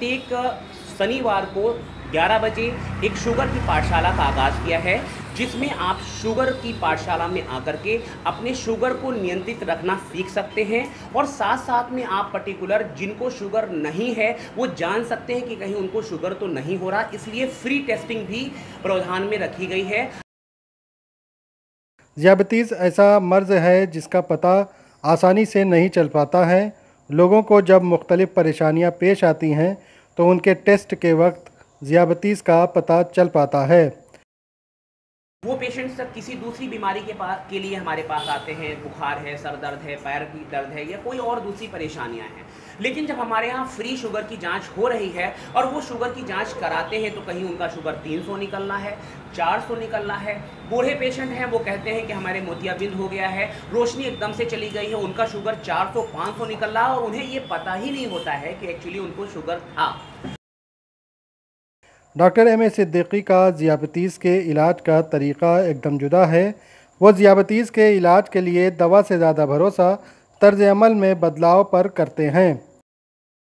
एक शनिवार को 11 बजे एक शुगर की पाठशाला का आगाज़ किया है, जिसमें आप शुगर की पाठशाला में आकर के अपने शुगर को नियंत्रित रखना सीख सकते हैं और साथ साथ में आप पर्टिकुलर जिनको शुगर नहीं है वो जान सकते हैं कि कहीं उनको शुगर तो नहीं हो रहा, इसलिए फ्री टेस्टिंग भी प्रावधान में रखी गई है। ज़ियाबतीस ऐसा मर्ज़ है जिसका पता आसानी से नहीं चल पाता है। लोगों को जब मुख्तलिफ़ परेशानियां पेश आती हैं तो उनके टेस्ट के वक्त ज़ियाबतीस का पता चल पाता है। वो पेशेंट्स किसी दूसरी बीमारी के लिए हमारे पास आते हैं, बुखार है, सर दर्द है, पैर की दर्द है या कोई और दूसरी परेशानियां हैं, लेकिन जब हमारे यहाँ फ्री शुगर की जांच हो रही है और वो शुगर की जांच कराते हैं तो कहीं उनका शुगर 300 निकलना है, 400 निकलना है। बूढ़े पेशेंट हैं, वो कहते हैं कि हमारे मोतियाबिंद हो गया है, रोशनी एकदम से चली गई है, उनका शुगर 400-500 निकल रहा है और उन्हें ये पता ही नहीं होता है कि एक्चुअली उनको शुगर था। डॉक्टर एम ए सिद्दीकी का ज़ियाबतीस के इलाज का तरीक़ा एकदम जुदा है। वो ज़ियाबतीस के इलाज के लिए दवा से ज़्यादा भरोसा तर्ज अमल में बदलाव पर करते हैं।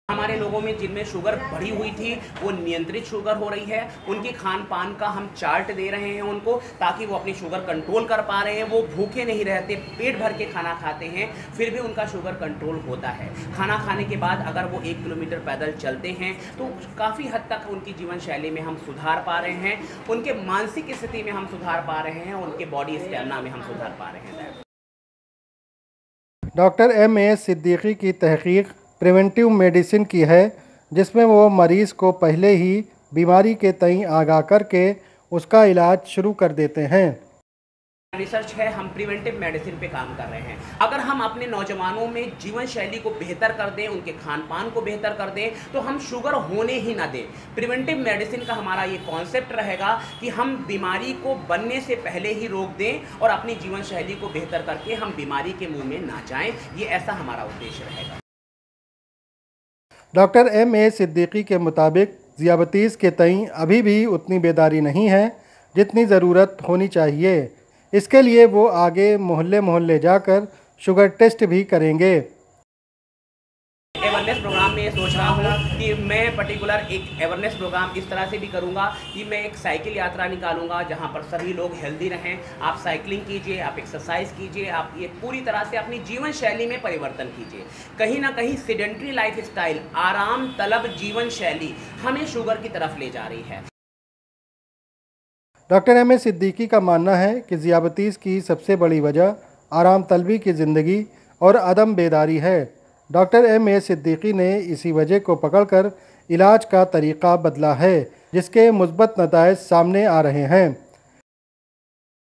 हमारे लोगों में जिनमें शुगर बढ़ी हुई थी वो नियंत्रित शुगर हो रही है, उनके खान पान का हम चार्ट दे रहे हैं उनको, ताकि वो अपनी शुगर कंट्रोल कर पा रहे हैं। वो भूखे नहीं रहते, पेट भर के खाना खाते हैं, फिर भी उनका शुगर कंट्रोल होता है। खाना खाने के बाद अगर वो 1 किलोमीटर पैदल चलते हैं तो काफ़ी हद तक उनकी जीवन शैली में हम सुधार पा रहे हैं, उनके मानसिक स्थिति में हम सुधार पा रहे हैं, उनके बॉडी स्टेमिना में हम सुधार पा रहे हैं। डॉक्टर एम ए सिद्दीकी की तहकीक प्रिवेंटिव मेडिसिन की है, जिसमें वो मरीज़ को पहले ही बीमारी के तई आगाह करके उसका इलाज शुरू कर देते हैं। रिसर्च है, हम प्रिवेंटिव मेडिसिन पे काम कर रहे हैं। अगर हम अपने नौजवानों में जीवन शैली को बेहतर कर दें, उनके खान पान को बेहतर कर दें, तो हम शुगर होने ही ना दें। प्रिवेंटिव मेडिसिन का हमारा ये कॉन्सेप्ट रहेगा कि हम बीमारी को बनने से पहले ही रोक दें और अपनी जीवन शैली को बेहतर करके हम बीमारी के मुंह में ना जाएं। ये ऐसा हमारा उद्देश्य रहेगा। डॉक्टर एम ए सिद्दीकी के मुताबिक ज़ियाबतीस के तई अभी भी उतनी बेदारी नहीं है जितनी ज़रूरत होनी चाहिए। इसके लिए वो आगे मोहल्ले मोहल्ले जाकर शुगर टेस्ट भी करेंगे। अवेयरनेस प्रोग्राम में सोच रहा हूँ कि मैं पर्टिकुलर एक अवेयरनेस प्रोग्राम इस तरह से भी करूँगा कि मैं एक साइकिल यात्रा निकालूंगा जहाँ पर सभी लोग हेल्दी रहें। आप साइकिलिंग कीजिए, आप एक्सरसाइज कीजिए, आप ये पूरी तरह से अपनी जीवन शैली में परिवर्तन कीजिए। कहीं ना कहीं सेडेंट्री लाइफ स्टाइल, आराम तलब जीवन शैली हमें शुगर की तरफ ले जा रही है। डॉक्टर एम ए सिद्दीकी का मानना है कि ज़ियाबतीस की सबसे बड़ी वजह आराम तलबी की ज़िंदगी और अदम बेदारी है। डॉक्टर एम ए सिद्दीकी ने इसी वजह को पकड़कर इलाज का तरीक़ा बदला है, जिसके मुस्बत नताइज सामने आ रहे हैं।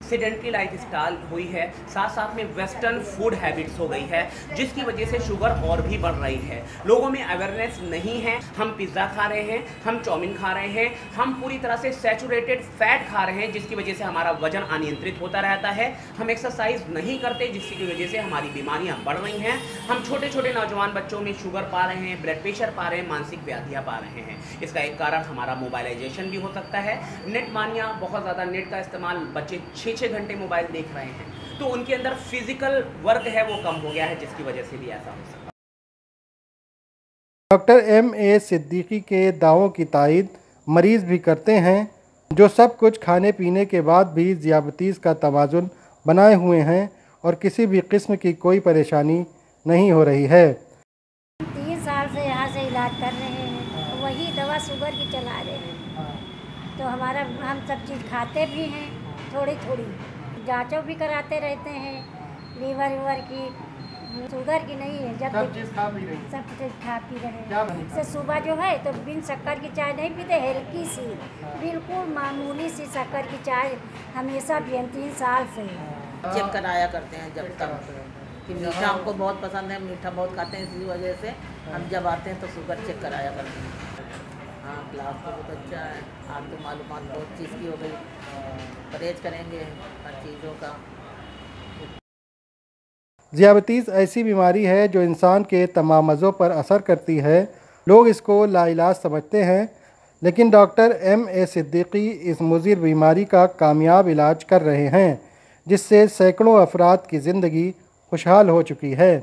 सेडेंट्री लाइफ स्टाइल हुई है, साथ साथ में वेस्टर्न फूड हैबिट्स हो गई है, जिसकी वजह से शुगर और भी बढ़ रही है। लोगों में अवेयरनेस नहीं है। हम पिज़्ज़ा खा रहे हैं, हम चाउमीन खा रहे हैं, हम पूरी तरह से सैचुरेटेड फैट खा रहे हैं, जिसकी वजह से हमारा वजन अनियंत्रित होता रहता है। हम एक्सरसाइज नहीं करते, जिसकी वजह से हमारी बीमारियां बढ़ रही हैं। हम छोटे छोटे नौजवान बच्चों में शुगर पा रहे हैं, ब्लड प्रेशर पा रहे हैं, मानसिक व्याधियाँ पा रहे हैं। इसका एक कारण हमारा मोबाइलाइजेशन भी हो सकता है। नेट मानिया, बहुत ज़्यादा नेट का इस्तेमाल, बच्चे 6-6 घंटे मोबाइल देख रहे हैं, तो उनके अंदर फिजिकल वर्क है वो कम हो गया है, जिसकी वजह से भी ऐसा हो सकता है। डॉक्टर एम ए सिद्दीकी के दावों की तायद मरीज़ भी करते हैं, जो सब कुछ खाने पीने के बाद भी ज़ियाबतीस का तवाज़ुन बनाए हुए हैं और किसी भी किस्म की कोई परेशानी नहीं हो रही है। 3 साल से यहाँ से इलाज कर रहे हैं, तो वही दवा शुगर की चला रहे हैं। तो हमारा हम सब चीज़ खाते भी हैं, थोड़ी थोड़ी जांचों भी कराते रहते हैं, लीवर वीवर की, शुगर की नहीं है। जब सब चीज़ खा पी रहे हैं। सब चीज़ खा पी रहे क्या हैं। बनी? से सुबह जो है तो बिन शक्कर की चाय नहीं पीते, हल्की सी, बिल्कुल मामूली सी शक्कर की चाय हमेशा पिए 3 साल से। चेक कराया करते हैं जब तक कि मीठा हमको बहुत पसंद है, मीठा बहुत खाते हैं, इसी वजह से हम जब आते हैं तो शुगर चेक कराया करते हैं। हाँ, क्लास तो बहुत अच्छा है। आज तो मालूमात बहुत चीज़ की हो गई, परहेज करेंगे हर चीज़ों का। ज़ियाबतीस ऐसी बीमारी है जो इंसान के तमाम अज़ों पर असर करती है। लोग इसको लाइलाज समझते हैं, लेकिन डॉक्टर एम ए सिद्दीकी इस मुज़िर बीमारी का कामयाब इलाज कर रहे हैं, जिससे सैकड़ों अफराद की ज़िंदगी खुशहाल हो चुकी है।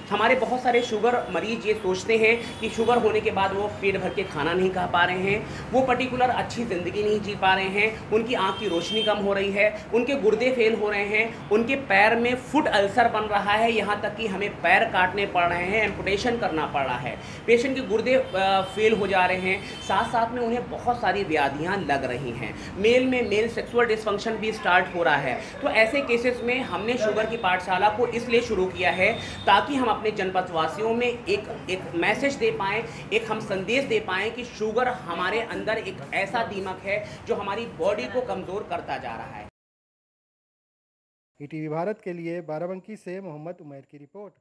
हमारे बहुत सारे शुगर मरीज ये सोचते हैं कि शुगर होने के बाद वो पेट भर के खाना नहीं खा पा रहे हैं, वो पर्टिकुलर अच्छी ज़िंदगी नहीं जी पा रहे हैं, उनकी आँख की रोशनी कम हो रही है, उनके गुर्दे फेल हो रहे हैं, उनके पैर में फुट अल्सर बन रहा है, यहाँ तक कि हमें पैर काटने पड़ रहे हैं, एम्पुटेशन करना पड़ रहा है, पेशेंट के गुर्दे फेल हो जा रहे हैं, साथ साथ में उन्हें बहुत सारी व्याधियाँ लग रही हैं, मेल में मेल सेक्सुअल डिसफंक्शन भी स्टार्ट हो रहा है। तो ऐसे केसेस में हमने शुगर की पाठशाला को इसलिए शुरू किया है ताकि हम अपने जनपद वासियों में एक मैसेज दे पाएँ, एक हम संदेश दे पाएँ कि शुगर हमारे अंदर एक ऐसा दीमक है जो हमारी बॉडी को कमज़ोर करता जा रहा है। ईटीवी भारत के लिए बाराबंकी से मोहम्मद उमैर की रिपोर्ट।